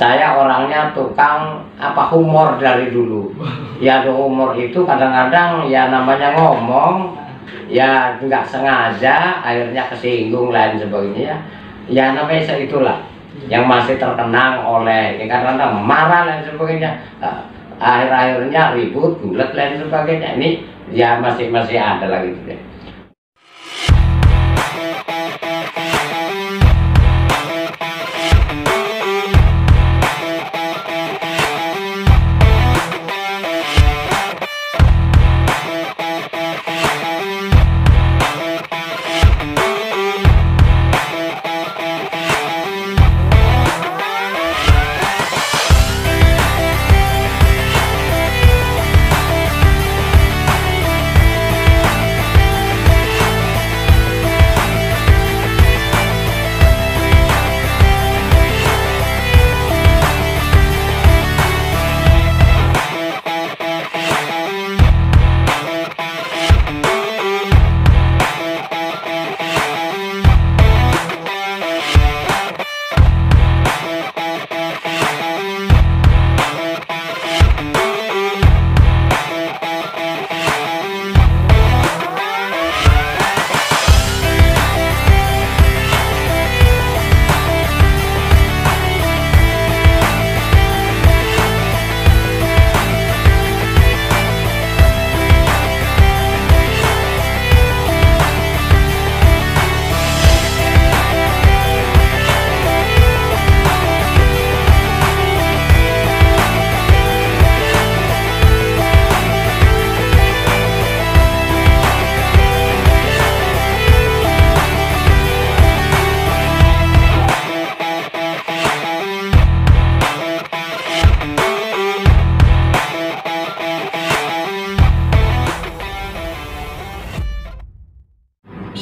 Saya orangnya tukang humor dari dulu. Ya humor itu kadang-kadang ya namanya ngomong ya nggak sengaja akhirnya kesinggung lain sebagainya. Ya namanya itulah yang masih terkenang oleh kadang-kadang marah dan sebagainya. Akhir-akhirnya ribut, gulat lain sebagainya. Ini ya masih ada lagi gitu deh.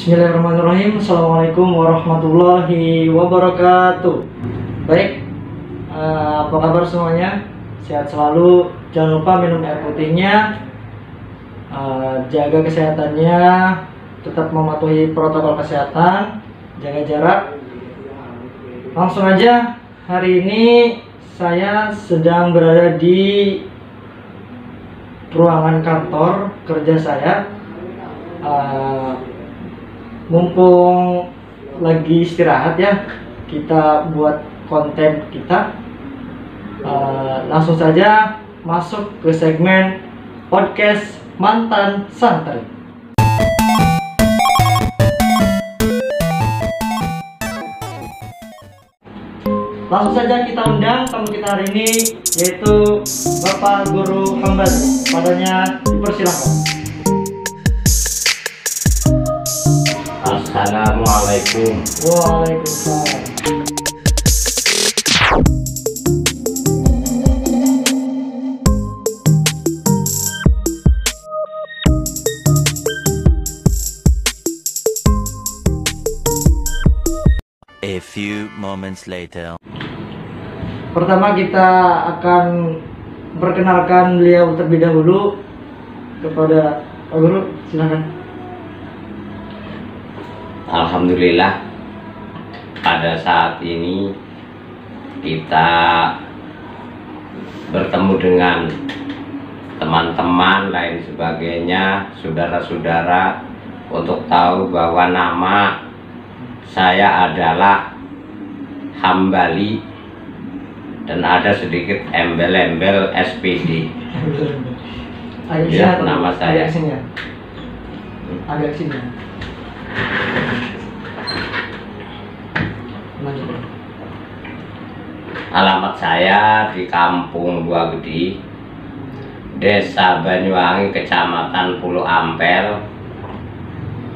Bismillahirrahmanirrahim. Assalamualaikum warahmatullahi wabarakatuh. Baik, apa kabar semuanya? Sehat selalu. Jangan lupa minum air putihnya, jaga kesehatannya, tetap mematuhi protokol kesehatan, jaga jarak. Langsung aja, hari ini saya sedang berada di ruangan kantor kerja saya. Mumpung lagi istirahat ya, kita buat konten kita. Langsung saja masuk ke segmen podcast Mantan Santri. Langsung saja kita undang tamu kita hari ini, yaitu Bapak Guru Hambali. Padanya dipersilakan. Assalamualaikum. Waalaikumsalam. A few moments later. Pertama kita akan perkenalkan beliau terlebih dahulu kepada Pak Guru, silakan. Alhamdulillah, pada saat ini kita bertemu dengan teman-teman lain sebagainya, saudara-saudara, untuk tahu bahwa nama saya adalah Hambali dan ada sedikit embel-embel SPD. Ya, nama saya. Agak sini. Alamat saya di Kampung Buah Gede, Desa Banyuwangi, Kecamatan Pulau Ampel,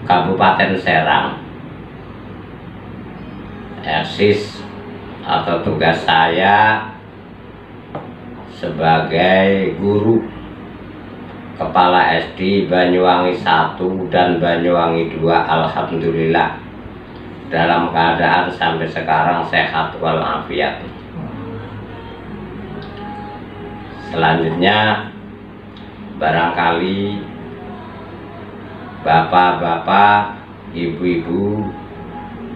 Kabupaten Serang. Eksis atau tugas saya sebagai guru Kepala SD Banyuwangi 1 dan Banyuwangi 2, alhamdulillah dalam keadaan sampai sekarang sehat walafiat. Selanjutnya barangkali bapak-bapak, ibu-ibu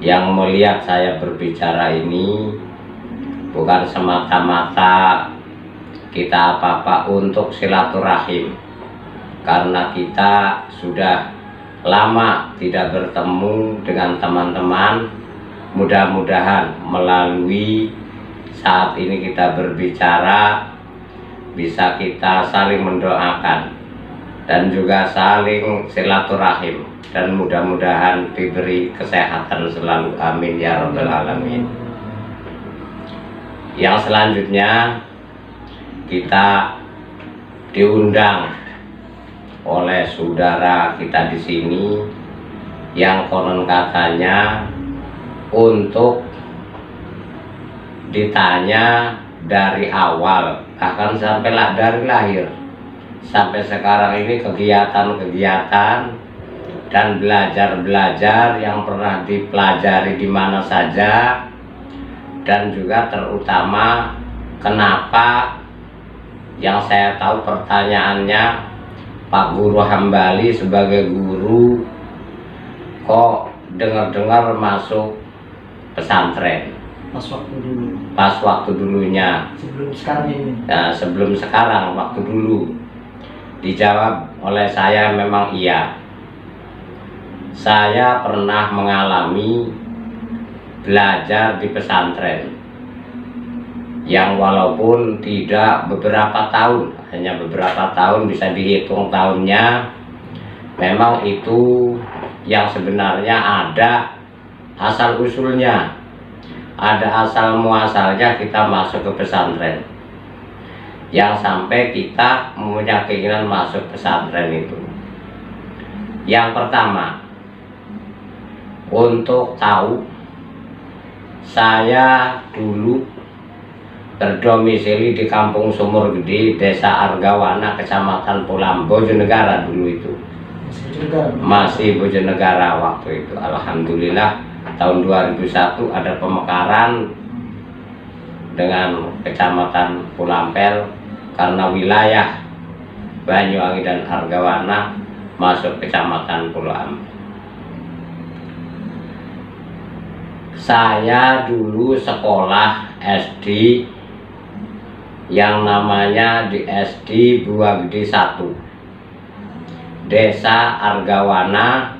yang melihat saya berbicara ini bukan semata-mata kita apa-apa untuk silaturahim, karena kita sudah lama tidak bertemu dengan teman-teman. Mudah-mudahan melalui saat ini kita berbicara bisa kita saling mendoakan dan juga saling silaturahim, dan mudah-mudahan diberi kesehatan selalu, amin ya rabbal alamin. Yang selanjutnya kita diundang oleh saudara kita di sini yang konon katanya untuk ditanya dari awal, bahkan sampai dari lahir sampai sekarang ini, kegiatan-kegiatan dan belajar-belajar yang pernah dipelajari di mana saja, dan juga terutama kenapa yang saya tahu pertanyaannya, Pak Guru Hambali sebagai guru kok dengar-dengar masuk pesantren pas waktu dulunya, sebelum sekarang ini. Nah, sebelum sekarang, waktu dulu. Dijawab oleh saya, memang iya, saya pernah mengalami belajar di pesantren yang walaupun tidak beberapa tahun, hanya beberapa tahun, bisa dihitung tahunnya, memang itu yang sebenarnya ada asal usulnya, ada asal muasalnya kita masuk ke pesantren, yang sampai kita punya keinginan masuk pesantren itu. Yang pertama, untuk tahu, saya dulu berdomisili di Kampung Sumur Gede, Desa Argawana, Kecamatan Pulam, Bojonegara dulu itu. Masih Bojonegara waktu itu. Alhamdulillah tahun 2001 ada pemekaran dengan Kecamatan Pulampel karena wilayah Banyuwangi dan Argawana masuk Kecamatan Pulam. Saya dulu sekolah SD yang namanya di SD Buagede 1, Desa Argawana,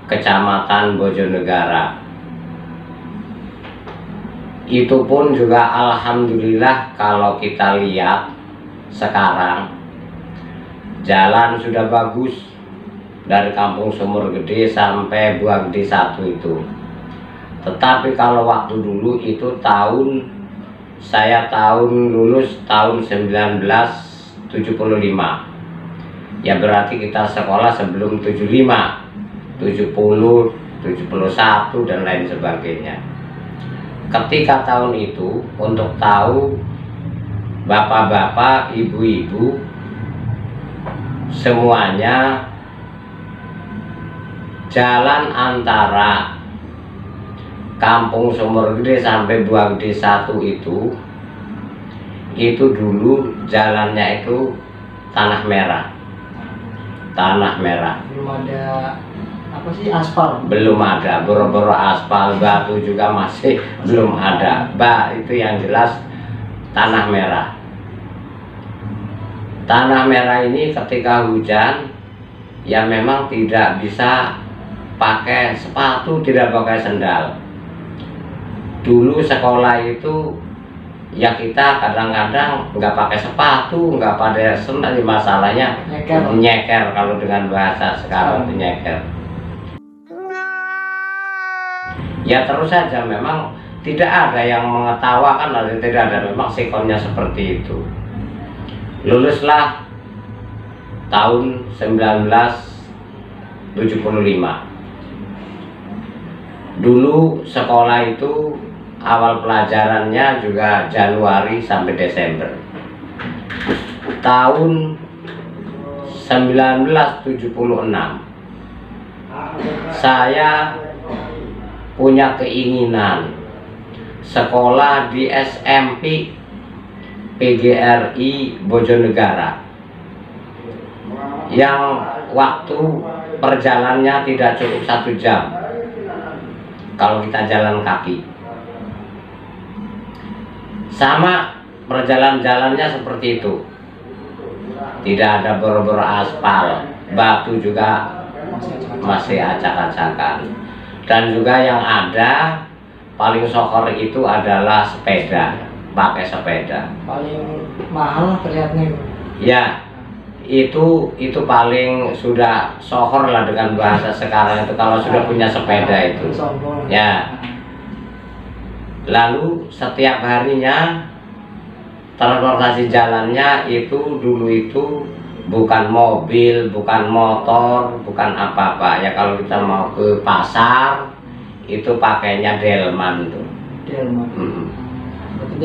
Kecamatan Bojonegara. Itu pun juga alhamdulillah kalau kita lihat sekarang jalan sudah bagus dari Kampung Sumur Gede sampai Buagede 1 itu. Tetapi kalau waktu dulu itu saya lulus tahun 1975. Ya berarti kita sekolah sebelum 75. 70, 71 dan lain sebagainya. Ketika tahun itu, untuk tahu, bapak-bapak, ibu-ibu semuanya jalan antara Kampung Sumur Gede sampai Buagede 1 itu dulu jalannya itu tanah merah. Belum ada apa sih, aspal? Belum ada, boro-boro aspal, batu juga masih belum ada. Itu yang jelas tanah merah. Tanah merah ini ketika hujan ya memang tidak bisa pakai sepatu, tidak pakai sendal. Dulu sekolah itu ya kita kadang-kadang nggak pakai sepatu, nggak pakai sendal, masalahnya nyeker kalau dengan bahasa sekarang itu nyeker. Ya terus saja memang tidak ada yang mengetawakan, atau tidak ada, memang sikonnya seperti itu. Luluslah tahun 1975. Dulu sekolah itu awal pelajarannya juga Januari sampai Desember. Tahun 1976 saya punya keinginan sekolah di SMP PGRI Bojonegara yang waktu perjalanannya tidak cukup 1 jam kalau kita jalan kaki. sama perjalan-jalannya seperti itu, tidak ada bor-bor aspal, batu juga masih acak-acakan, dan juga yang ada paling sokor itu adalah sepeda, pakai sepeda. Paling mahal terlihatnya. Ya, itu paling sudah sohor lah dengan bahasa sekarang itu kalau sudah punya sepeda itu. Ya. Lalu setiap harinya transportasi jalannya itu dulu itu bukan mobil, bukan motor, bukan apa-apa. Ya kalau kita mau ke pasar itu pakainya delman tuh. Delman.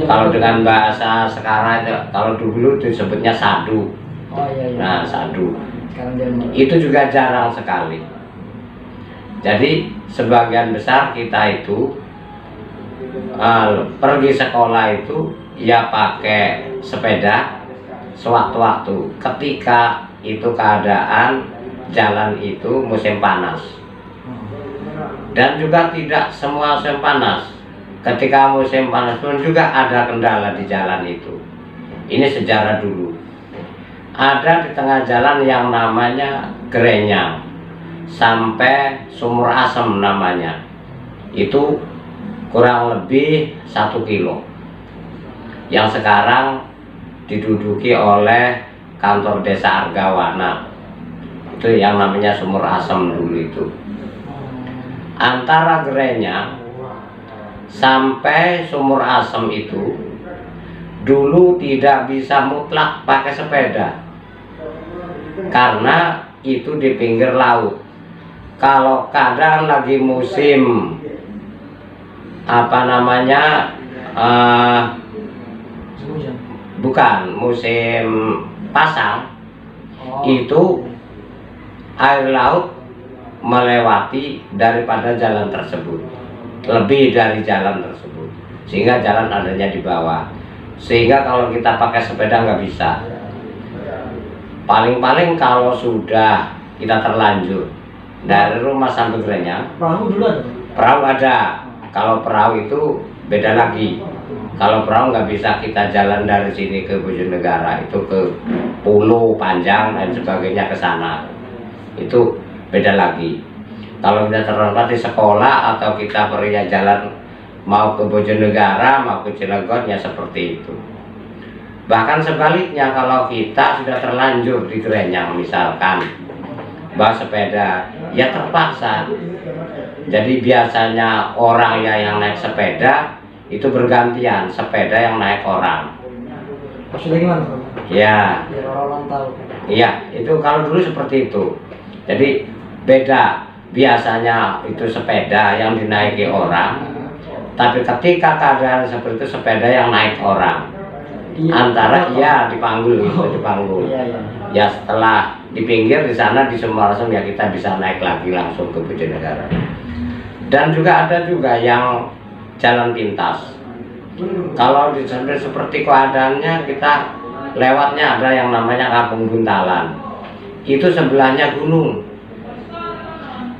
Kalau dengan bahasa sekarang itu, kalau dulu disebutnya sadu. Oh iya. Nah, sadu. Sekarang delman. Itu juga jarang sekali. Jadi sebagian besar kita itu pergi sekolah itu ya pakai sepeda sewaktu-waktu ketika itu keadaan jalan itu musim panas, dan juga tidak semua musim panas. Ketika musim panas pun juga ada kendala di jalan itu. Ini sejarah dulu. Ada di tengah jalan yang namanya Grenyang sampai Sumur Asem namanya. Itu kurang lebih 1 kilo. Yang sekarang diduduki oleh kantor desa Argawana. Itu yang namanya Sumur Asem dulu itu. Antara Grenyang sampai Sumur Asem itu dulu tidak bisa mutlak pakai sepeda, karena itu di pinggir laut. Kalau kadang lagi musim bukan musim pasang, itu air laut melewati daripada jalan tersebut, lebih dari jalan tersebut, sehingga jalan adanya di bawah. Sehingga kalau kita pakai sepeda nggak bisa. Paling-paling kalau sudah kita terlanjur dari rumah sampai Grenyang, Perahu dulu ada? perahu ada. Kalau perahu itu beda lagi. Kalau perahu nggak bisa kita jalan dari sini ke Bojonegara, itu ke Pulau Panjang dan sebagainya ke sana. Itu beda lagi. Kalau kita terlambat di sekolah atau kita pergi jalan mau ke Bojonegara, mau ke Cilegon, ya seperti itu. Bahkan sebaliknya, kalau kita sudah terlanjur di Grenyang misalkan bawa sepeda, ya terpaksa. Jadi biasanya orang yang naik sepeda itu bergantian, sepeda yang naik orang. Maksudnya gimana? Ya. Biar orang tahu. Iya, itu kalau dulu seperti itu. Jadi beda. Biasanya itu sepeda yang dinaiki orang, tapi ketika keadaan seperti itu sepeda yang naik orang. Antara iya dipanggul gitu, dipanggul. Ya setelah di pinggir di sana di Sumur Asem ya kita bisa naik lagi langsung ke Bojonegara. Dan juga ada juga yang jalan pintas. Kalau di seperti keadaannya kita lewatnya ada yang namanya Kampung Buntalan. Itu sebelahnya gunung.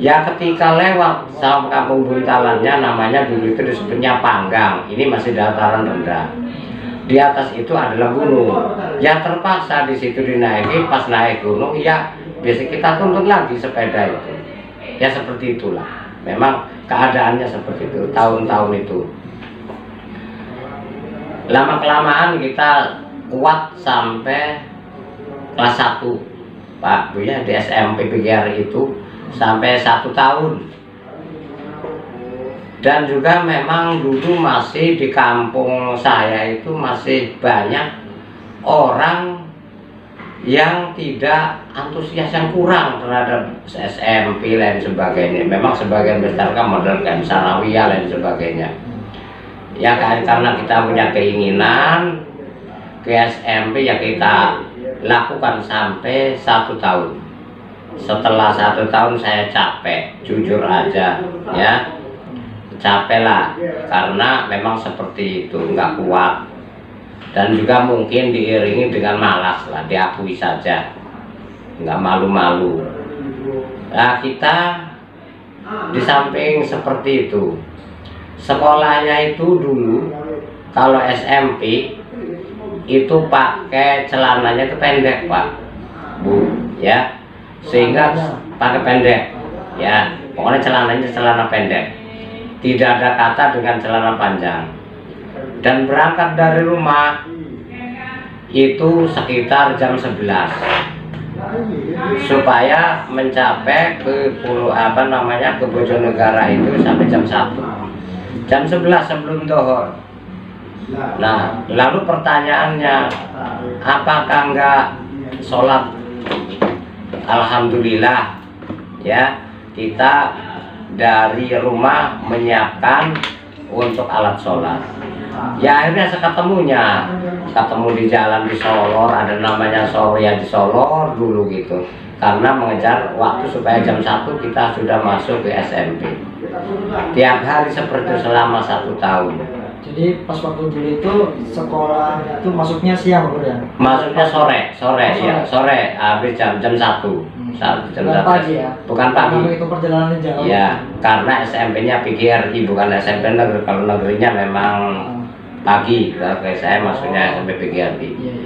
Ya ketika lewat sama Kampung Buntalannya, namanya dulu itu disebutnya Panggang. Ini masih dataran rendah. Di atas itu adalah gunung. Ya terpaksa di situ dinaiki. Pas naik gunung ya biasa kita tuntun lagi sepeda itu. Ya seperti itulah. Memang keadaannya seperti itu tahun-tahun itu. Lama-kelamaan kita kuat sampai kelas 1 Pak Bu ya, di SMP PGR itu sampai 1 tahun. Dan juga memang dulu masih di kampung saya itu masih banyak orang yang tidak antusias, yang kurang terhadap SMP dan sebagainya. Memang sebagian besar kan model kayak Sanawiyah dan sebagainya. Ya kan, karena kita punya keinginan ke SMP ya kita lakukan sampai 1 tahun. Setelah 1 tahun saya capek, jujur aja ya, capek lah, karena memang seperti itu, nggak kuat. Dan juga mungkin diiringi dengan malas lah, diakui saja, nggak malu-malu. Nah kita di samping seperti itu, sekolahnya itu dulu kalau SMP itu pakai celananya itu pendek Pak Bu ya, sehingga pakai pendek ya, pokoknya celananya celana pendek, tidak ada kata dengan celana panjang. Dan berangkat dari rumah itu sekitar jam 11 supaya mencapai ke ke Bojonegara itu sampai jam 1, jam 11 sebelum zuhur. Nah, lalu pertanyaannya, apakah enggak sholat? Alhamdulillah ya, kita dari rumah menyiapkan untuk alat sholat. Ya akhirnya ketemu di jalan di Solor, ada namanya Soria di Solor dulu gitu, karena mengejar waktu supaya jam 1 kita sudah masuk ke SMP. Tiap hari seperti selama 1 tahun. Jadi pas waktu dulu itu sekolah itu masuknya siang Bro ya? Masuknya sore ya, sore habis jam 1. Jam Bukan 1. pagi ya? Bukan pagi. Karena itu perjalanan jauh. Ya, karena SMP-nya PGRI bukan SMP negeri. Kalau negerinya memang pagi. Kalau saya masuknya SMP PGRI. Iya.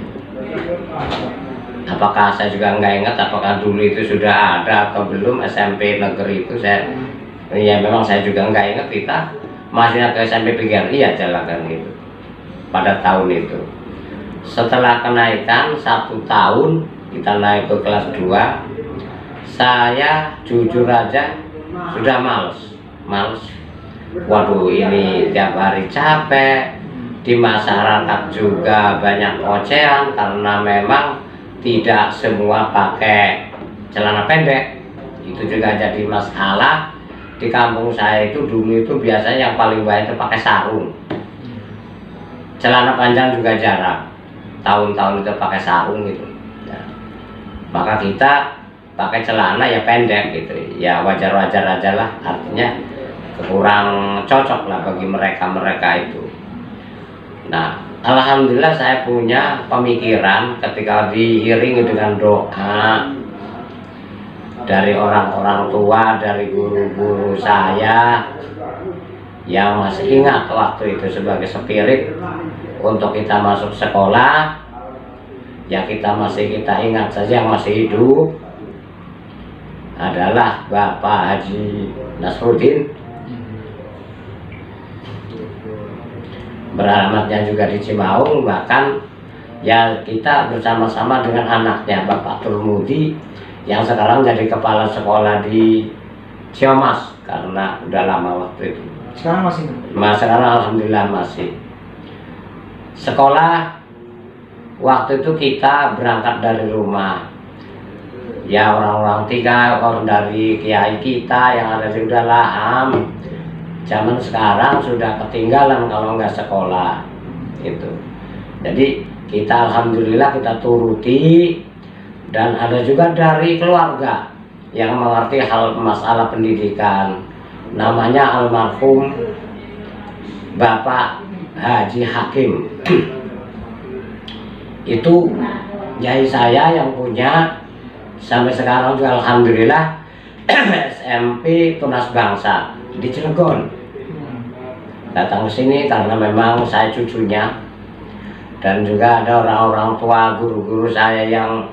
Apakah saya juga nggak ingat apakah dulu itu sudah ada atau belum SMP negeri itu, saya ya memang saya juga nggak ingat. Kita masuknya ke SMP PGRI ya jalan gitu pada tahun itu. Setelah kenaikan 1 tahun kita naik ke kelas 2, saya jujur aja sudah males. Waduh, ini tiap hari capek, di masyarakat juga banyak ocehan karena memang tidak semua pakai celana pendek. Itu juga jadi masalah. Di kampung saya itu dulu itu biasanya yang paling banyak itu pakai sarung. Celana panjang juga jarang. Tahun-tahun itu pakai sarung gitu. Ya. Maka kita pakai celana ya pendek gitu. Ya wajar-wajar aja lah. Artinya kurang cocok lah bagi mereka itu. Nah, alhamdulillah saya punya pemikiran ketika diiringi dengan doa dari orang-orang tua, dari guru-guru saya yang masih ingat waktu itu sebagai spirit untuk kita masuk sekolah. Ya kita ingat saja yang masih hidup adalah Bapak Haji Nasruddin, beralamatnya juga di Cimaung. Bahkan ya kita bersama-sama dengan anaknya Bapak Turmudi yang sekarang jadi kepala sekolah di Ciamas karena udah lama waktu itu. Sekarang masih? Sekarang alhamdulillah masih. Sekolah waktu itu kita berangkat dari rumah. Ya orang-orang 3 orang dari kiai kita yang ada di Udalaham. Zaman sekarang sudah ketinggalan kalau nggak sekolah gitu. Jadi kita alhamdulillah kita turuti, dan ada juga dari keluarga yang mengerti hal masalah pendidikan. Namanya almarhum Bapak Haji Hakim. Itu nyai saya yang punya sampai sekarang juga alhamdulillah SMP Tunas Bangsa di Cilegon. Datang ke sini karena memang saya cucunya, dan juga ada orang-orang tua guru-guru saya yang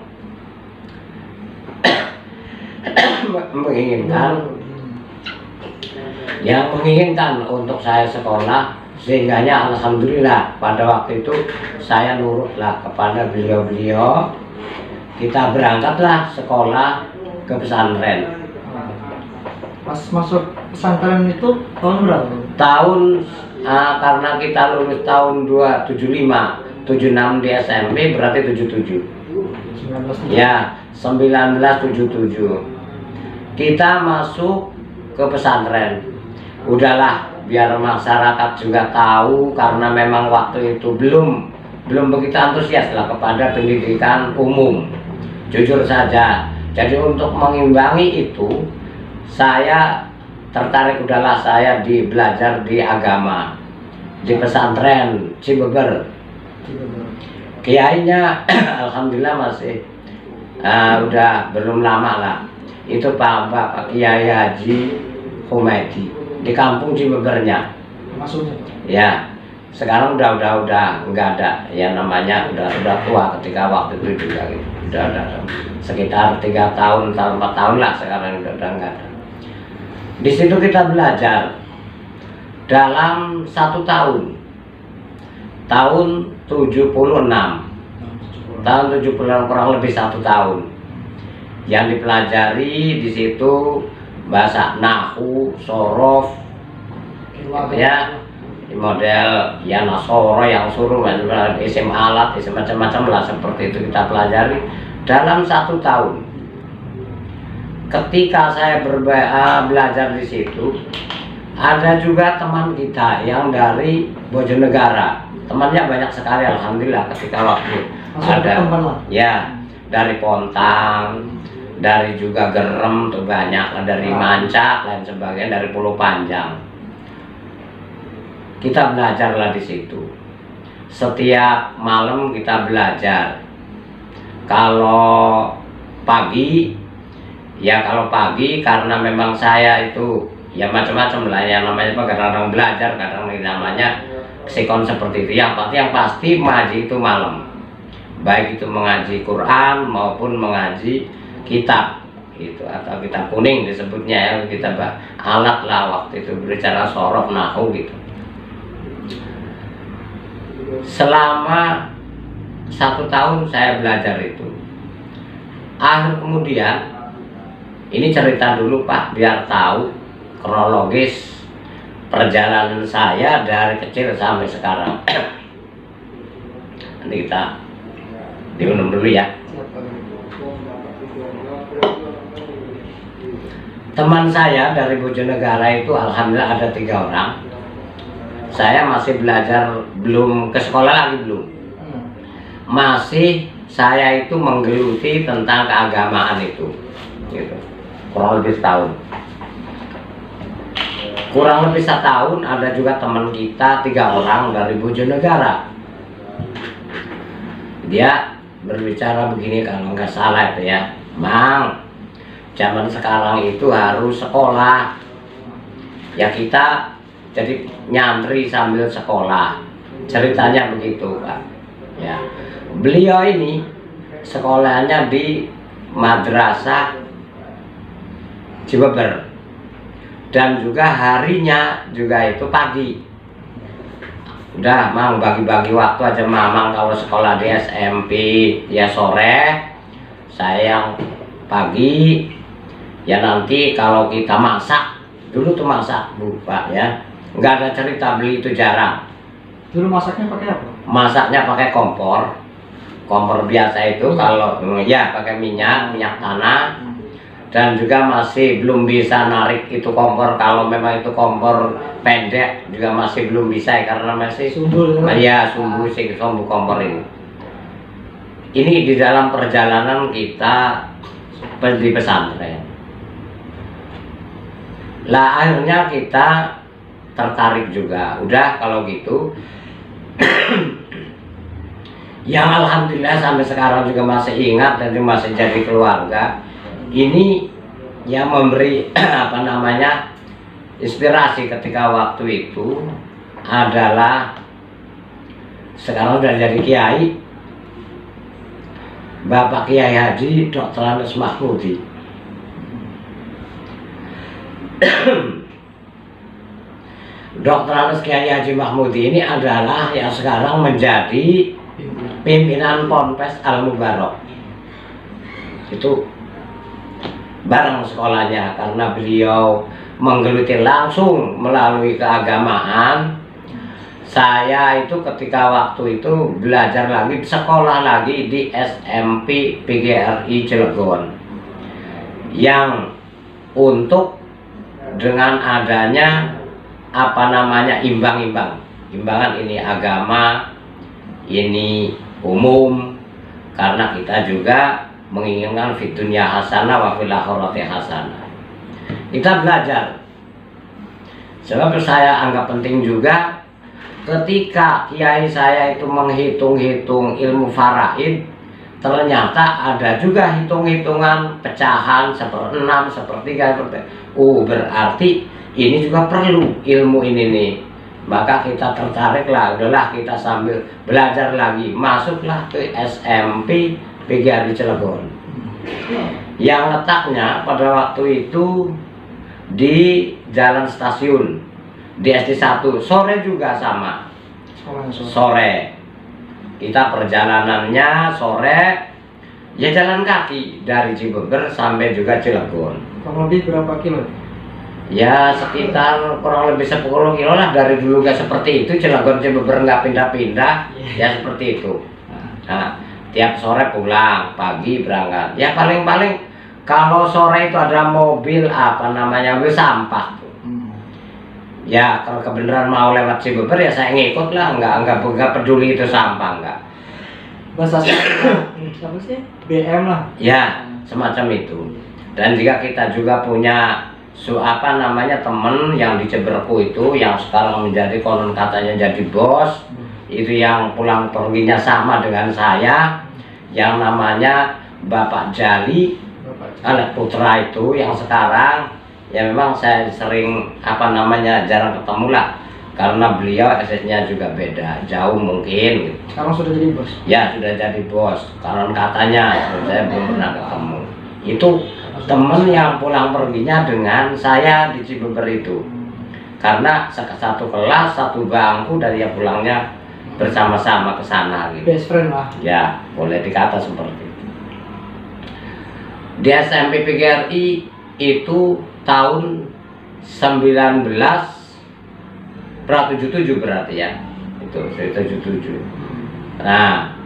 menginginkan untuk saya sekolah, sehingganya alhamdulillah pada waktu itu saya nurutlah kepada beliau-beliau. Kita berangkatlah sekolah ke pesantren. Pas masuk pesantren itu tahun berapa? Tahun karena kita lulus tahun 275, 76 di SMP berarti 77. 1977. Ya, 1977. Kita masuk ke pesantren. Udahlah, biar masyarakat juga tahu, karena memang waktu itu belum begitu antusias lah kepada pendidikan umum. Jujur saja. Jadi untuk mengimbangi itu, saya tertarik, udahlah saya belajar di agama di pesantren Cibeber. Kiainya alhamdulillah masih udah belum lama lah. Itu Pak Kiai Haji Humaydi di kampung Cibebernya. Maksudnya? Ya, Sekarang udah nggak ada ya, namanya udah tua ketika waktu itu juga gitu. Udah sekitar 3 tahun atau 4 tahun lah sekarang udah nggak ada. Di situ kita belajar dalam 1 tahun, tahun 76, tahun 76 kurang lebih 1 tahun yang dipelajari di situ bahasa nahu, sorof, ya model ya nasoro yang suruh isim alat, isim macam-macam lah seperti itu kita pelajari dalam 1 tahun. Ketika saya belajar di situ, ada juga teman kita yang dari Bojonegara. Temannya banyak sekali, alhamdulillah ketika waktu ada ya dari Pontang, dari juga Gerem tuh banyak, dari Mancak dan sebagainya, dari Pulau Panjang. Kita belajarlah di situ. Setiap malam kita belajar. Kalau pagi, ya kalau pagi karena memang saya itu ya macam-macam lah ya namanya, kadang-kadang belajar, kadang namanya sikon seperti itu. Yang pasti mengaji itu malam. Baik itu mengaji Quran maupun mengaji kitab gitu, atau kitab kuning disebutnya ya, kitab alat lah waktu itu berbicara sorof nahu gitu. Selama 1 tahun saya belajar itu. Akhir kemudian, ini cerita dulu Pak, biar tahu kronologis perjalanan saya dari kecil sampai sekarang. Nanti kita diminum dulu ya. Teman saya dari Bojonegara itu alhamdulillah ada 3 orang. Saya masih belajar, belum ke sekolah lagi, belum. Masih saya itu menggeluti tentang keagamaan itu gitu. Kurang lebih setahun. Kurang lebih setahun ada juga teman kita 3 orang dari Bojonegara. Dia berbicara begini kalau nggak salah itu ya, Mang, zaman sekarang itu harus sekolah. Ya kita jadi nyantri sambil sekolah, ceritanya begitu Pak. Ya, beliau ini sekolahnya di Madrasah Cibeber dan juga harinya juga itu pagi. Udah Mang bagi-bagi waktu aja Mamang, kalau sekolah di SMP ya sore, saya yang pagi. Ya nanti kalau kita masak, dulu tuh masak Bu Pak ya, nggak ada cerita beli itu jarang. Dulu masaknya pakai apa? Masaknya pakai kompor biasa itu. Kalau ya pakai minyak tanah, dan juga masih belum bisa narik itu kompor. Kalau memang itu kompor pendek juga masih belum bisa ya, karena masih sumbul ya sumbu kompor ini. Ini di dalam perjalanan kita di pesantren. Lah akhirnya kita tertarik juga. Udah kalau gitu yang alhamdulillah sampai sekarang juga masih ingat dan juga masih jadi keluarga. Ini yang memberi apa namanya inspirasi ketika waktu itu adalah sekarang udah jadi kiai, Bapak Kiai Haji Dr. Anas Mahmudi. Dr. Anas Kiai Haji Mahmudi ini adalah yang sekarang menjadi pimpinan Ponpes Al Mubarok. Itu bareng sekolahnya, karena beliau menggeluti langsung melalui keagamaan. Saya itu ketika waktu itu belajar lagi, sekolah lagi di SMP PGRI Cilegon, yang untuk dengan adanya apa namanya imbangan ini agama, ini umum, karena kita juga menginginkan fitunya hasanah wa fil akhirati hasanah. Kita belajar. Sebab saya anggap penting juga ketika kiai saya itu menghitung-hitung ilmu faraid, ternyata ada juga hitung-hitungan pecahan 1/6, 1/3, berarti ini juga perlu ilmu ini nih. Maka kita tertarik lah, udahlah kita sambil belajar lagi, masuklah ke SMP PGRI Cilegon yang letaknya pada waktu itu di Jalan Stasiun di SD 1. Sore juga sama, sore kita perjalanannya sore, ya jalan kaki dari Cibeber sampai juga Cilegon. Kurang lebih berapa kilo? Ya sekitar kurang lebih 10 kilo lah. Dari dulu gak seperti itu, Cilegon Cibeber nggak pindah-pindah, ya seperti itu. Nah, tiap sore pulang, pagi berangkat. Ya paling-paling kalau sore itu ada mobil apa namanya, mobil sampah tuh. Ya kalau kebenaran mau lewat Cibeber ya saya ngikut lah, nggak peduli itu sampah, nggak. Bahasa apa sih? BM lah. Ya semacam itu. Dan jika kita juga punya apa namanya temen yang di Ciberku itu, yang sekarang menjadi konon katanya jadi bos, itu yang pulang perginya sama dengan saya, yang namanya Bapak Jali, anak putra itu yang sekarang, ya memang saya sering apa namanya jarang ketemu lah, karena beliau SS-nya juga beda, jauh mungkin gitu. Sekarang sudah jadi bos? Ya sudah jadi bos, konon katanya, saya belum pernah ketemu. Itu temen yang pulang perginya dengan saya di Cibeber itu, karena satu kelas, satu bangku, dari ya pulangnya bersama-sama ke sana gitu. Best friend lah. Ya, boleh dikata seperti itu. Di SMP PGRI itu tahun 1977 berarti ya. Itu 77. Nah,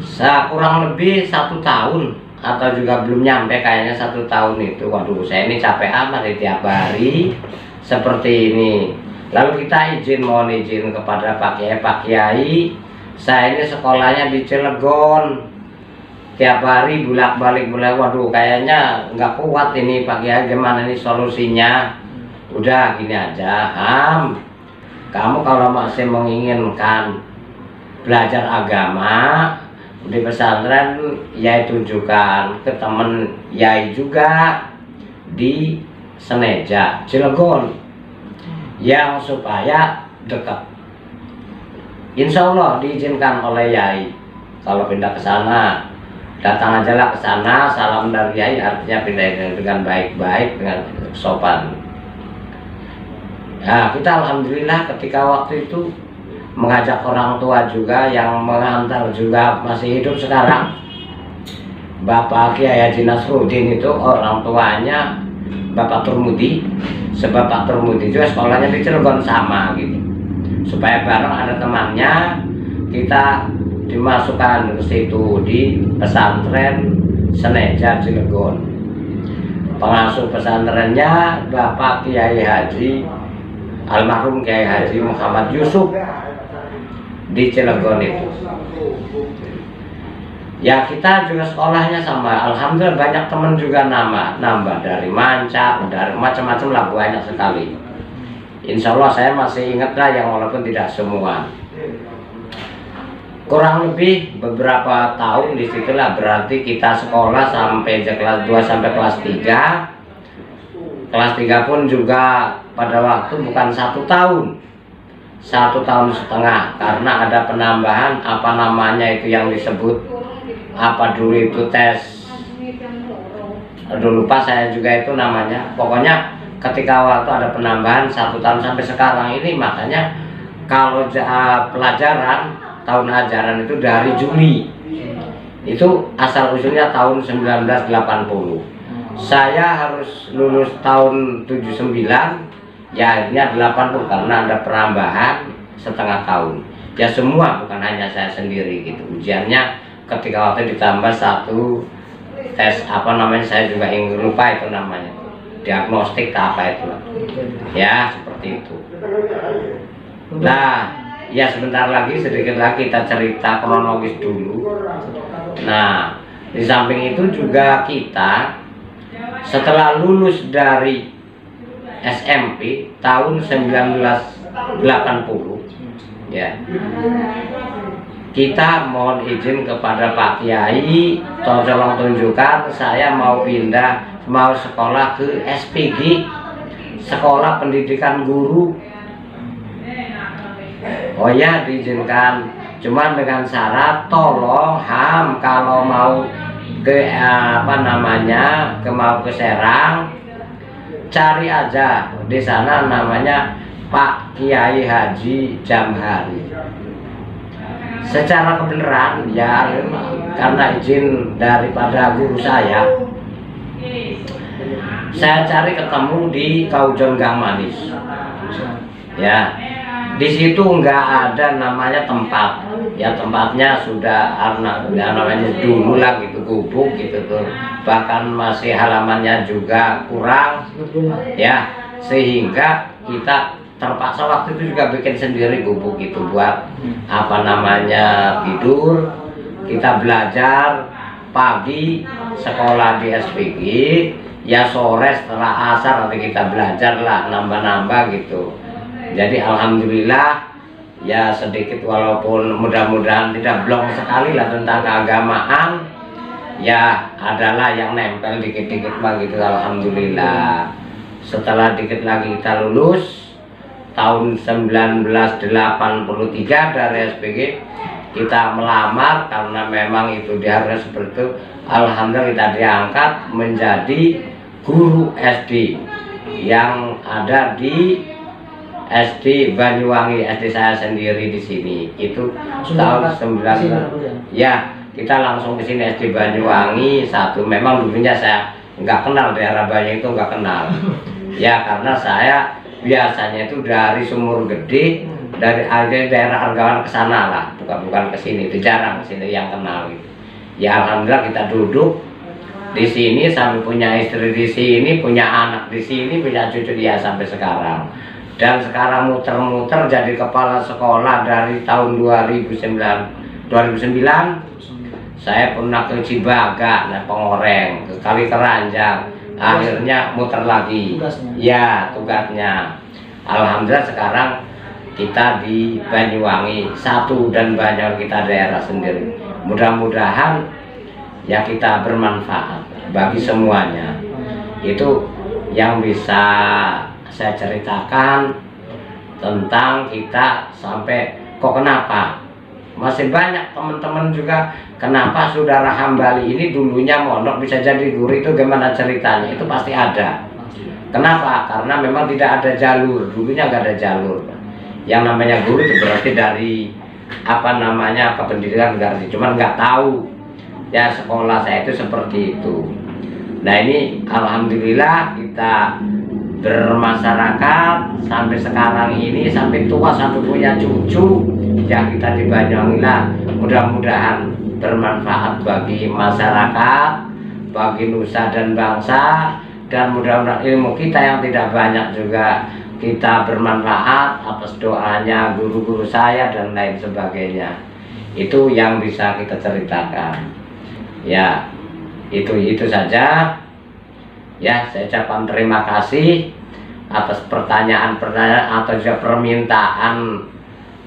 saya kurang lebih 1 tahun atau juga belum nyampe kayaknya 1 tahun itu. Waduh, saya ini capek amat di tiap hari seperti ini. Lalu kita mohon izin kepada Pak Kiai, saya ini sekolahnya di Cilegon, tiap hari bolak-balik, waduh kayaknya nggak kuat ini Pak Kiai, gimana ini solusinya? Udah gini aja, kamu kalau masih menginginkan belajar agama di pesantren, ya tunjukkan ke temen Yai juga di Seneja, Cilegon, yang supaya dekat. Insya Allah diizinkan oleh Yai. Kalau pindah ke sana, datang aja lah ke sana, salam dari Yai, artinya pindah dengan baik-baik, dengan sopan. Ya kita alhamdulillah ketika waktu itu mengajak orang tua juga yang mengantar juga masih hidup sekarang, Bapak Kiai Haji Nasruddin itu orang tuanya Bapak Turmudi, sebab Pak Turmudi juga sekolahnya di Cilegon sama gitu, supaya bareng ada temannya kita dimasukkan ke situ di pesantren Seneja Cilegon. Pengasuh pesantrennya Bapak Kiai Haji almarhum Kiai Haji Muhammad Yusuf di Cilegon itu. Ya kita juga sekolahnya sama, alhamdulillah banyak teman juga nambah dari Manca, dari macam-macam lah, banyak sekali. Insya Allah saya masih ingat lah yang walaupun tidak semua. Kurang lebih beberapa tahun disitulah berarti kita sekolah sampai kelas 2 sampai kelas 3. Kelas 3 pun juga pada waktu bukan 1 tahun, 1,5 tahun, karena ada penambahan apa namanya itu yang disebut apa dulu itu tes, aduh lupa saya juga itu namanya. Pokoknya ketika waktu ada penambahan 1 tahun sampai sekarang ini, makanya kalau pelajaran tahun ajaran itu dari Juli, itu asal usulnya tahun 1980. Saya harus lulus tahun 79, ya akhirnya 80 karena ada penambahan setengah tahun. Ya semua, bukan hanya saya sendiri gitu. Ujiannya ketika waktu ditambah 1 tes apa namanya, saya juga ingin lupa itu namanya, diagnostik apa itu, ya seperti itu. Nah ya sebentar lagi, sedikit lagi kita cerita kronologis dulu. Nah di samping itu juga kita setelah lulus dari SMP tahun 1980 ya, kita mohon izin kepada Pak Kiai, tolong tunjukkan saya mau pindah, mau sekolah ke SPG, Sekolah Pendidikan Guru Oh ya, diizinkan, cuman dengan syarat tolong kalau mau ke mau ke Serang, cari aja di sana namanya Pak Kiai Haji Jamhari. Secara kebenaran ya, karena izin daripada guru saya cari ketemu di Kaujon Gang Manis. Ya, di situ nggak ada namanya tempat. Ya, tempatnya sudah namanya dulu lah gitu, gubuk gitu tuh. Bahkan masih halamannya juga kurang. Ya, sehingga kita terpaksa waktu itu juga bikin sendiri gubuk itu buat tidur. Kita belajar pagi sekolah di SPG, ya sore setelah asar nanti kita belajar lah, nambah-nambah gitu. Jadi alhamdulillah ya sedikit, walaupun mudah-mudahan tidak blong sekali lah tentang keagamaan, ya adalah yang nempel dikit-dikit begitu, alhamdulillah. Setelah dikit lagi kita lulus tahun 1983 dari SPG, kita melamar karena memang itu diharuskan seperti itu. Alhamdulillah kita diangkat menjadi guru SD yang ada di SD Banyuwangi, SD saya sendiri di sini. Itu tahun 19 ya, kita langsung ke sini SD Banyuwangi satu. Memang dulunya saya nggak kenal daerah Banyuwangi, itu nggak kenal. Ya, karena saya biasanya itu dari Sumur Gede, dari daerah Argawan ke sana lah, bukan ke sini. Itu jarang ke sini yang kenal gitu. Ya alhamdulillah kita duduk di sini sampai punya istri di sini, punya anak di sini, punya cucu dia sampai sekarang. Dan sekarang muter-muter jadi kepala sekolah dari tahun 2009. Saya pernah ke Cibaga, Pengoreng, ke Kali Keranjang, akhirnya muter lagi. Ya, tugasnya. Alhamdulillah sekarang kita di Banyuwangi satu, dan banyak kita daerah sendiri. Mudah-mudahan ya kita bermanfaat bagi semuanya. Itu yang bisa saya ceritakan tentang kita. Sampai kok kenapa masih banyak teman-teman juga, kenapa saudara Hambali ini dulunya mondok bisa jadi guru, itu gimana ceritanya, itu pasti ada. Kenapa? Karena memang tidak ada jalur, dulunya nggak ada jalur. Yang namanya guru itu berarti dari kependidikan, cuman nggak tahu ya sekolah saya itu seperti itu. Nah ini alhamdulillah kita bermasyarakat sampai sekarang ini, sampai tua sampai punya cucu ya, kita di Banyuwangi lah. Mudah-mudahan bermanfaat bagi masyarakat, bagi nusa dan bangsa, dan mudah-mudahan ilmu kita yang tidak banyak juga kita bermanfaat atas doanya guru-guru saya dan lain sebagainya. Itu yang bisa kita ceritakan. Ya, itu saja. Ya, saya ucapkan terima kasih atas pertanyaan-pertanyaan atau juga permintaan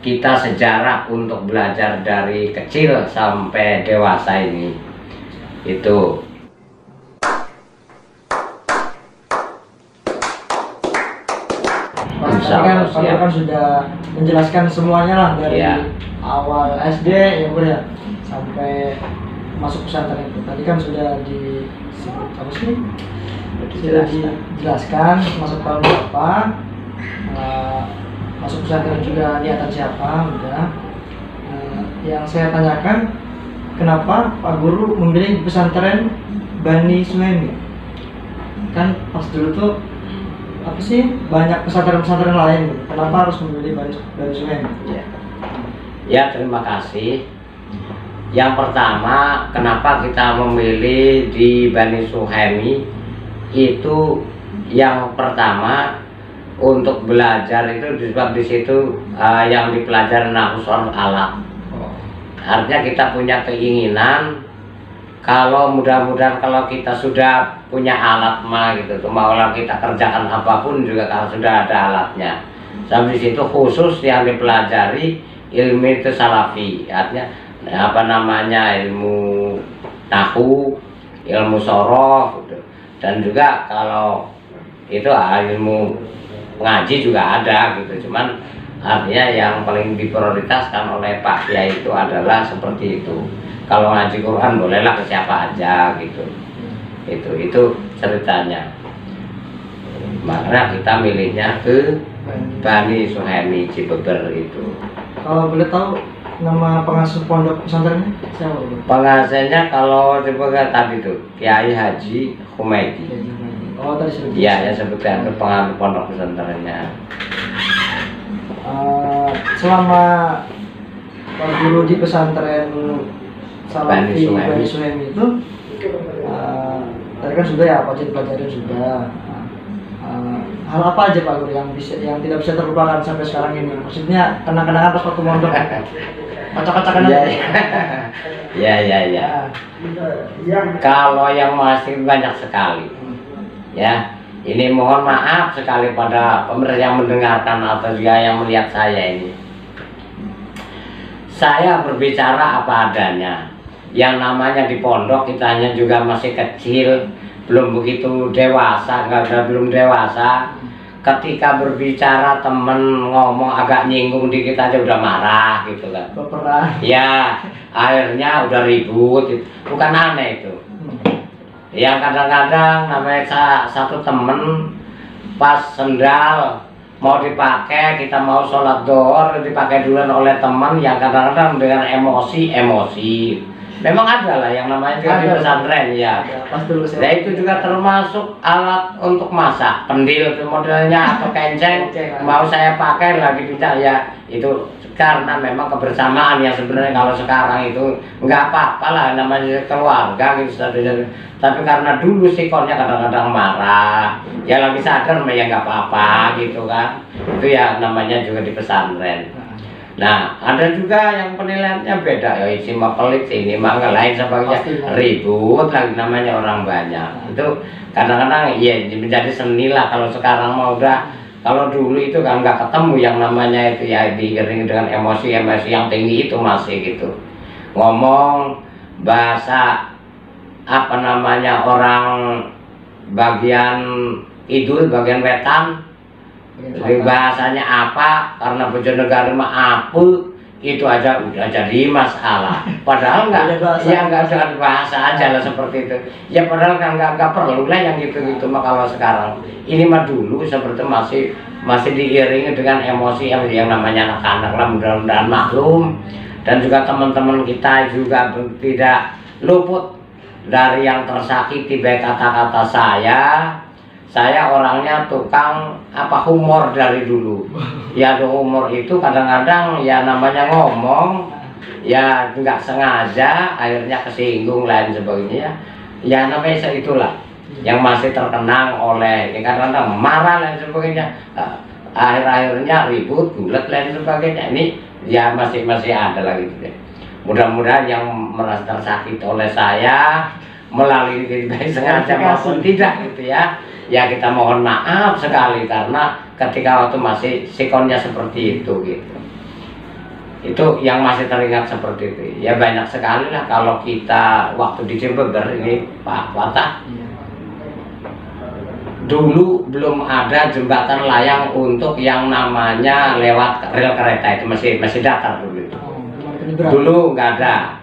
kita sejarah untuk belajar dari kecil sampai dewasa ini. Itu. Pak kan sudah menjelaskan semuanya lah dari awal SD ya sampai masuk pesantren itu. Tadi kan sudah sudah dijelaskan masuk tahun berapa, masuk pesantren juga niatan siapa, udah. Yang saya tanyakan, kenapa Pak Guru memilih pesantren Bani Suhaimi? Kan pas dulu tuh banyak pesantren-pesantren lain, kenapa harus memilih Bani Suhaimi? Ya, terima kasih. Yang pertama, kenapa kita memilih di Bani Suhaimi, itu yang pertama untuk belajar itu disebab di situ yang dipelajari nahwu alat. Artinya kita punya keinginan kalau mudah-mudahan kalau kita sudah punya alat gitu, maulah kita kerjakan apapun juga kalau sudah ada alatnya. Sampai di situ khusus yang dipelajari ilmu itu salafi, artinya ilmu nahwu, ilmu sorof gitu. Dan juga kalau itu ilmu ngaji juga ada gitu, cuman Artinya yang paling diprioritaskan oleh Pak Kiai itu adalah seperti itu. Kalau ngaji Quran bolehlah ke siapa aja gitu. Itu ceritanya. Makanya kita milihnya ke Bani Suhaimi Cibeber itu. Kalau boleh tahu nama pengasuh pondok pesantrennya siapa? Pengasuhnya kalau Cibeber tadi tuh Kiai Haji Humaydi. Oh tadi sudah. Iya, yang sebutkan itu pengasuh pondok pesantrennya. Selama Pak Guru di pesantren Salafi Bani Suhaimi itu tadi kan sudah ya pelajaran sudah. Hal apa aja Pak Guru yang tidak bisa terlupakan sampai sekarang ini? Maksudnya kenang-kenangan pas waktu mondok, kocak-kocakan aja. Ya. Kalau yang masih banyak sekali, ya. Ini mohon maaf sekali pada pemirsa yang mendengarkan atau juga yang melihat saya ini. Saya berbicara apa adanya. Yang namanya di pondok kita hanya juga masih kecil, belum begitu dewasa, belum dewasa. Ketika berbicara temen ngomong agak nyinggung dikit aja udah marah gitu kan. Baperan. Ya, akhirnya udah ribut. Bukan aneh itu. Yang kadang-kadang namanya satu temen pas sendal mau dipakai, kita mau sholat dohor dipakai duluan oleh teman yang kadang-kadang dengan emosi. Memang ada lah yang namanya di pesantren ya. Nah itu juga termasuk alat untuk masak, pendil itu modelnya atau kenceng mau saya pakai lagi tidak ya itu karena memang kebersamaan yang sebenarnya kalau sekarang itu nggak apa-apa lah namanya keluarga gitu. Tapi karena dulu sikonnya kadang-kadang marah, ya lagi sadar ya nggak apa-apa gitu kan. Itu ya namanya juga di pesantren. Nah ada juga yang penilaiannya beda ya, isi mah pelit ini mah lain sebagainya, ribut lagi namanya orang banyak. Itu kadang-kadang ya menjadi seni lah kalau sekarang mau udah. Kalau dulu itu kan nggak ketemu yang namanya itu ya diiringi dengan emosi yang tinggi itu masih gitu. Ngomong bahasa apa namanya orang bagian idul, bagian wetan, bahasanya apa karena Bojonegoro mah apa itu aja udah jadi masalah. Padahal nggak dengan bahasa aja lah seperti itu. Ya padahal kan nggak perlu lah yang gitu-gitu mah kalau sekarang. Ini mah dulu seperti masih diiringi dengan emosi yang namanya anak-anak lah, mudah-mudahan maklum. Dan juga teman-teman kita juga tidak luput dari yang tersakiti baik kata-kata saya. Saya orangnya tukang humor dari dulu. Ya humor itu kadang-kadang ya namanya ngomong ya nggak sengaja akhirnya kesinggung lain sebagainya. Ya namanya itulah yang masih terkenang oleh ya kadang-kadang marah lain sebagainya. Akhir-akhirnya ribut, bulat lain sebagainya. Ini ya masih ada lagi gitu. Mudah-mudahan yang merasa tersakiti oleh saya melalui baik sengaja maupun tidak gitu ya. Ya kita mohon maaf sekali karena ketika waktu masih sikonnya seperti itu gitu. Itu yang masih teringat seperti itu. Ya banyak sekali lah kalau kita waktu di Cibeber ini Pak Watah. Dulu belum ada jembatan layang untuk yang namanya lewat rel kereta itu masih datar dulu itu. Dulu nggak ada.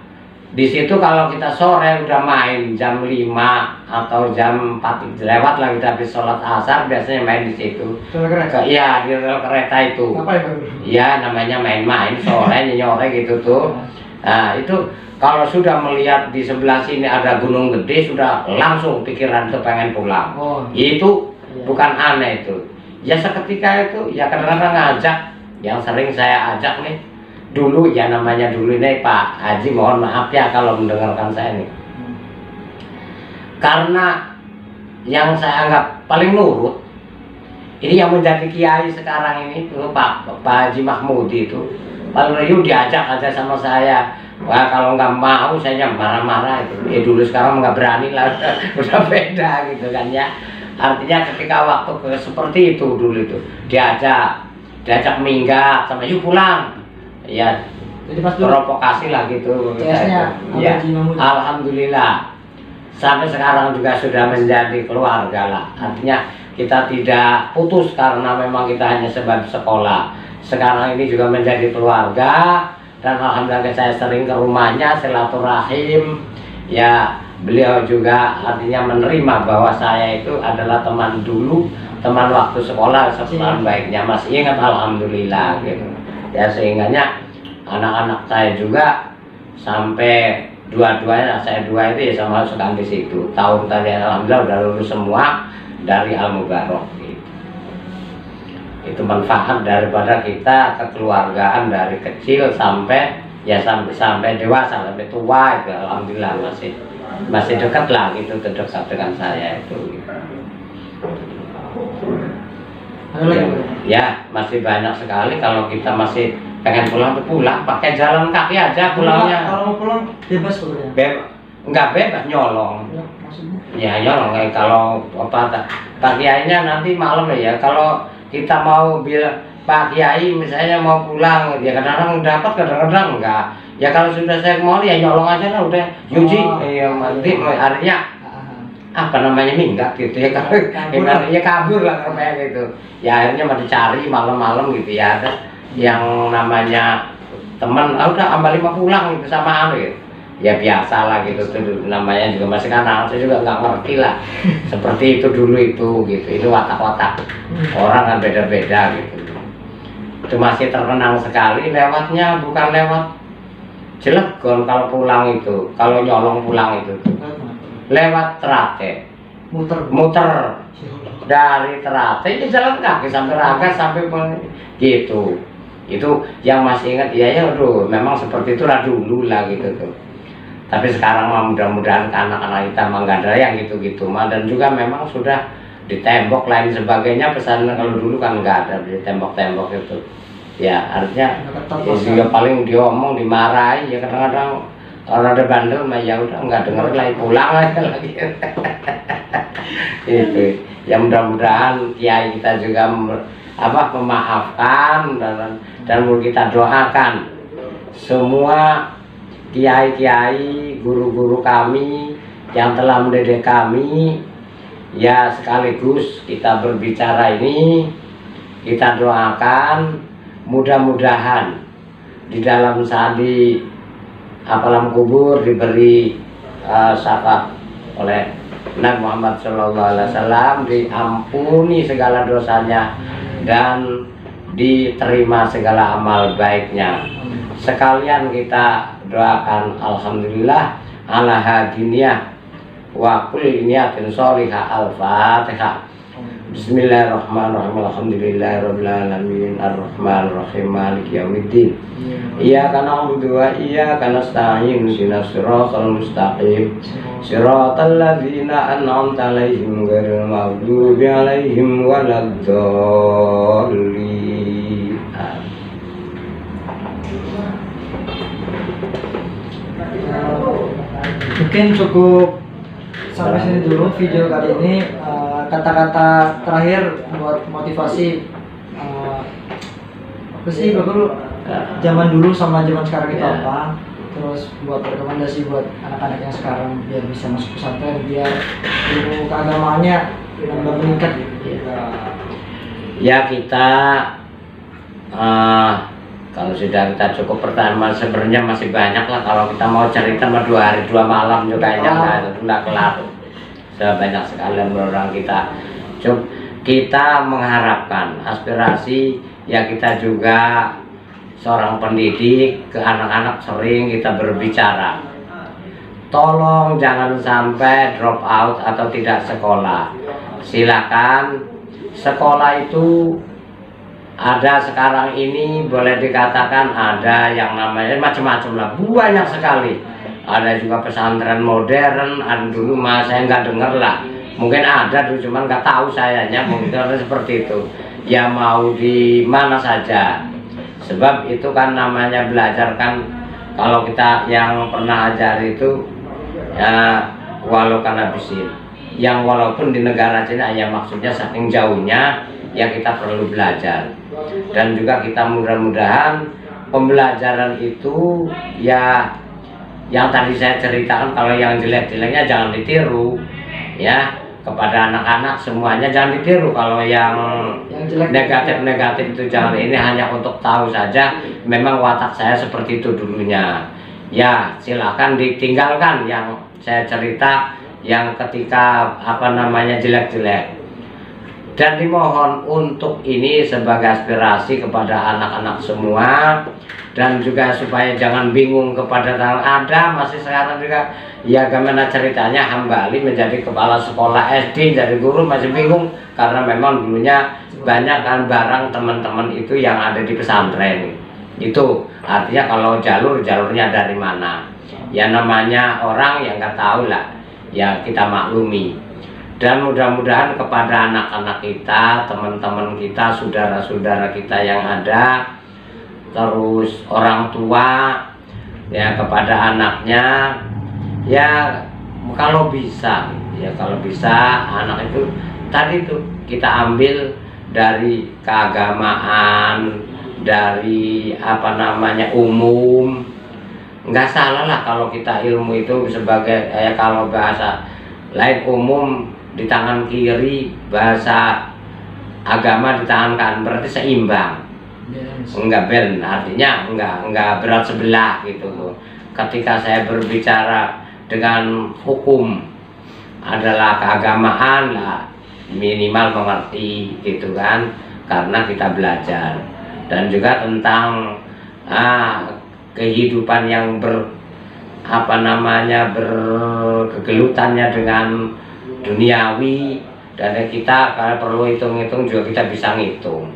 Di situ kalau kita sore udah main jam 5 atau jam 4 lewat lagi habis sholat asar biasanya main di situ. Iya di rel kereta itu. Iya namanya main-main sore nyore gitu tuh. Nah itu kalau sudah melihat di sebelah sini ada gunung gede sudah langsung pikiran tuh pengen pulang. Itu bukan aneh itu. Ya seketika itu ya kadang-kadang ngajak yang sering saya ajak nih. Dulu ya namanya dulu ini Pak Haji mohon maaf ya kalau mendengarkan saya nih. Karena yang saya anggap paling nurut ini yang menjadi kiai sekarang ini Pak Haji Mahmudi itu paling riuh diajak aja sama saya. Wah kalau nggak mau saya marah-marah itu. Dulu sekarang nggak berani lah udah beda gitu kan ya. Artinya ketika waktu seperti itu dulu itu diajak minggat sama yuk pulang. Ya, jadi pas provokasi lah gitu. Ya, alhamdulillah sampai sekarang juga sudah menjadi keluarga lah. Artinya kita tidak putus karena memang kita hanya sebab sekolah. sekarang ini juga menjadi keluarga, dan alhamdulillah saya sering ke rumahnya silaturahim. Ya beliau juga artinya menerima bahwa saya itu adalah teman dulu, teman waktu sekolah, teman baiknya, masih ingat alhamdulillah gitu. Ya sehingganya anak-anak saya juga sampai dua-duanya, saya dua itu ya sama masukkan di situ. Tahun tadi alhamdulillah udah lulus semua dari Al-Mubarok gitu. Itu manfaat daripada kita kekeluargaan dari kecil sampai ya sampai dewasa, sampai tua itu alhamdulillah masih dekat lah gitu, terdekat dengan saya itu gitu. Ya masih banyak sekali. Kalau kita masih pengen pulang tuh pulang, pakai jalan kaki aja pulangnya. Kalau mau pulang bebas sebenarnya. Enggak bebas, nyolong. Ya, maksudnya? Ya nyolong kayak kalau apa Pak Kiainya nanti malam ya. Kalau kita mau bilang Pak Kiai misalnya mau pulang, ya kadang-kadang dapat, kadang-kadang enggak. Ya kalau sudah saya mau ya nyolong aja lah udah. Yuji, ya nanti artinya apa namanya minggat gitu ya, kalau ya kabur lah kayak gitu. Ya akhirnya mau dicari malam-malam gitu ya, ada yang namanya teman, udah ambal 5 pulang gitu sama gitu. Ya biasa lah gitu tuh namanya, juga masih kan anak saya juga nggak ngerti lah seperti itu dulu itu gitu. Itu watak-watak orang kan beda-beda gitu. Itu masih terkenang sekali lewatnya, bukan lewat Cilegon kalau pulang itu, kalau nyolong pulang itu lewat Trate, muter dari Trate itu jalan kaki sampai Ragas sampai gitu. Itu yang masih ingat ya aduh, memang seperti itulah dulu lah gitu tuh. Tapi sekarang mah mudah-mudahan anak-anak kita mah nggak ada yang gitu-gitu mah, dan juga memang sudah ditembok lain sebagainya. Pesan kalau dulu kan nggak ada di tembok-tembok itu. Ya artinya ya juga paling diomong, dimarahi ya kadang-kadang. Kalau ada bandel mah ya udah nggak denger lagi, pulang aja lagi. Itu ya mudah-mudahan kiai kita juga memaafkan, dan mau kita doakan semua kiai-kiai, guru-guru kami yang telah mendidik kami. Ya sekaligus kita berbicara ini, kita doakan mudah-mudahan di dalam sadi alam kubur diberi syafaat oleh Nabi Muhammad SAW, diampuni segala dosanya dan diterima segala amal baiknya. Sekalian kita doakan alhamdulillah ala hadiniyah wa kulli niyatin sholihah. Al-Fatihah. Bismillahirrahmanirrahim. Alhamdulillahirabbil alamin arrahmanir rahim maliki yaumiddin. Iyyaka na'budu wa iyyaka nasta'in ihdinas siratal mustaqim siratal ladzina an'amta 'alaihim ghairil maghdubi 'alaihim waladdallin. Mungkin cukup sampai sini dulu video kali ini. Kata-kata terakhir buat motivasi apa sih Pak Guru, zaman dulu sama zaman sekarang itu apa, terus buat rekomendasi buat anak-anak yang sekarang biar bisa masuk pesantren, biar ilmu keagamaannya nambah meningkat gitu. Ya kita kalau sudah kita cukup, pertama sebenarnya masih banyak lah. Kalau kita mau cerita 2 hari 2 malam juga nggak kelar. Banyak sekali orang kita. Kita mengharapkan aspirasi ya, kita juga seorang pendidik, ke anak-anak sering kita berbicara. Tolong jangan sampai drop out atau tidak sekolah. Silakan sekolah itu ada sekarang ini, boleh dikatakan ada yang namanya macam-macam lah, banyak sekali. Ada juga pesantren modern, ada dulu mah saya nggak dengar lah. Mungkin ada dulu, cuman nggak tahu sayanya, mungkin seperti itu. Ya mau di mana saja. Sebab itu kan namanya belajar kan, kalau kita yang pernah ajar itu ya walau karena bisin. Yang walaupun di negara Cina ya maksudnya saking jauhnya ya kita perlu belajar. Dan juga kita mudah-mudahan pembelajaran itu ya yang tadi saya ceritakan, kalau yang jelek-jeleknya jangan ditiru ya. kepada anak-anak semuanya jangan ditiru. Kalau yang jelek negatif itu jangan, ini hanya untuk tahu saja memang watak saya seperti itu dulunya. Ya silakan ditinggalkan yang saya cerita yang ketika apa namanya jelek-jelek, dan dimohon untuk ini sebagai aspirasi kepada anak-anak semua, dan juga supaya jangan bingung kepada ada masih sekarang juga ya gimana ceritanya Hambali menjadi kepala sekolah SD dari guru masih bingung karena memang dulunya banyak kan barang teman-teman itu yang ada di pesantren. Itu artinya kalau jalurnya dari mana ya, namanya orang yang nggak tahu lah ya, kita maklumi. Dan mudah-mudahan kepada anak-anak kita, teman-teman kita, saudara-saudara kita yang ada, terus orang tua ya kepada anaknya ya kalau bisa anak itu tadi tuh kita ambil dari keagamaan, dari apa namanya umum. Nggak salah lah kalau kita ilmu itu sebagai kalau bahasa lain umum di tangan kiri, bahasa agama di tangan kanan, berarti seimbang. Enggak artinya enggak berat sebelah gitu. Ketika saya berbicara dengan hukum adalah keagamaan lah, minimal mengerti gitu kan, karena kita belajar. Dan juga tentang kehidupan yang berkegelutannya dengan duniawi, dan kita kalau perlu hitung-hitung juga kita bisa ngitung.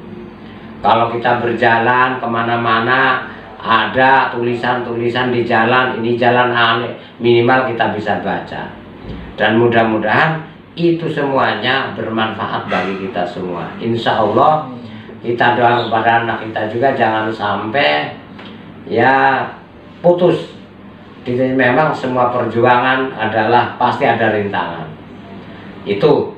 Kalau kita berjalan kemana-mana ada tulisan-tulisan di jalan, ini jalan aneh, minimal kita bisa baca. Dan mudah-mudahan itu semuanya bermanfaat bagi kita semua. Insya Allah kita doa kepada anak kita juga jangan sampai ya putus. Jadi memang semua perjuangan adalah pasti ada rintangan. Itu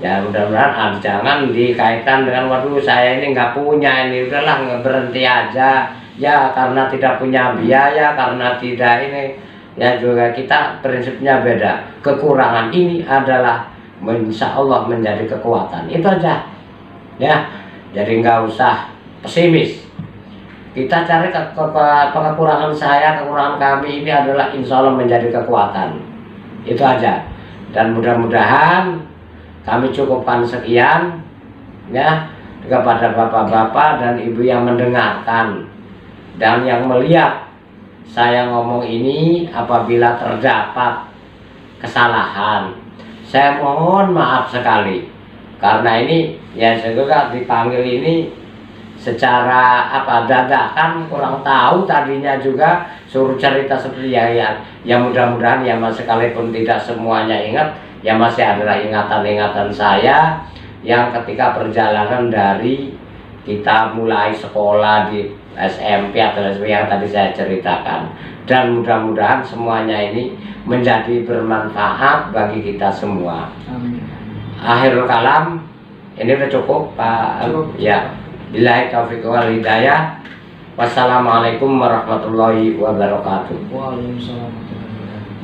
ya mudah-mudahan jangan dikaitkan dengan waduh saya ini nggak punya, ini udahlah nggak, berhenti aja ya karena tidak punya biaya, karena tidak ini ya. Juga kita prinsipnya beda. Kekurangan ini adalah insya Allah menjadi kekuatan. Itu aja ya. Jadi nggak usah pesimis. Kita cari kekurangan saya, kekurangan kami ini adalah insya Allah menjadi kekuatan. Itu aja. Dan mudah-mudahan kami cukupkan sekian ya kepada bapak-bapak dan ibu yang mendengarkan dan yang melihat saya ngomong ini. Apabila terdapat kesalahan, saya mohon maaf sekali, karena ini ya saya juga dipanggil ini secara dadakan, kurang tahu tadinya juga suruh cerita seperti ya mudah-mudahan ya sekalipun tidak semuanya ingat ya masih adalah ingatan-ingatan saya yang ketika perjalanan dari kita mulai sekolah di SMP atau yang tadi saya ceritakan. Dan mudah-mudahan semuanya ini menjadi bermanfaat bagi kita semua. Amin. Akhirul kalam, ini udah cukup Pak. Cukup. Ya, billahi taufiq wal hidayah. Wassalamualaikum warahmatullahi wabarakatuh. Waalaikumsalam.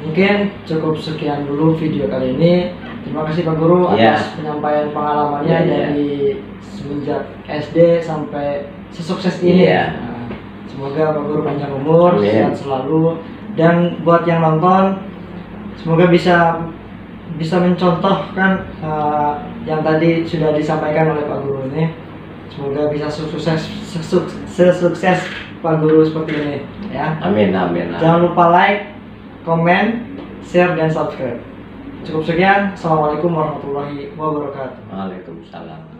Mungkin cukup sekian dulu video kali ini. Terima kasih Pak Guru atas penyampaian pengalamannya dari semenjak SD sampai sesukses ini. Nah, semoga Pak Guru panjang umur, sehat selalu, dan buat yang nonton semoga bisa mencontohkan yang tadi sudah disampaikan oleh Pak Guru ini. Semoga bisa sesukses Pak Guru seperti ini ya. Amin, amin. Jangan lupa like, komen, share, dan subscribe. Cukup sekian. Assalamualaikum warahmatullahi wabarakatuh. Waalaikumsalam.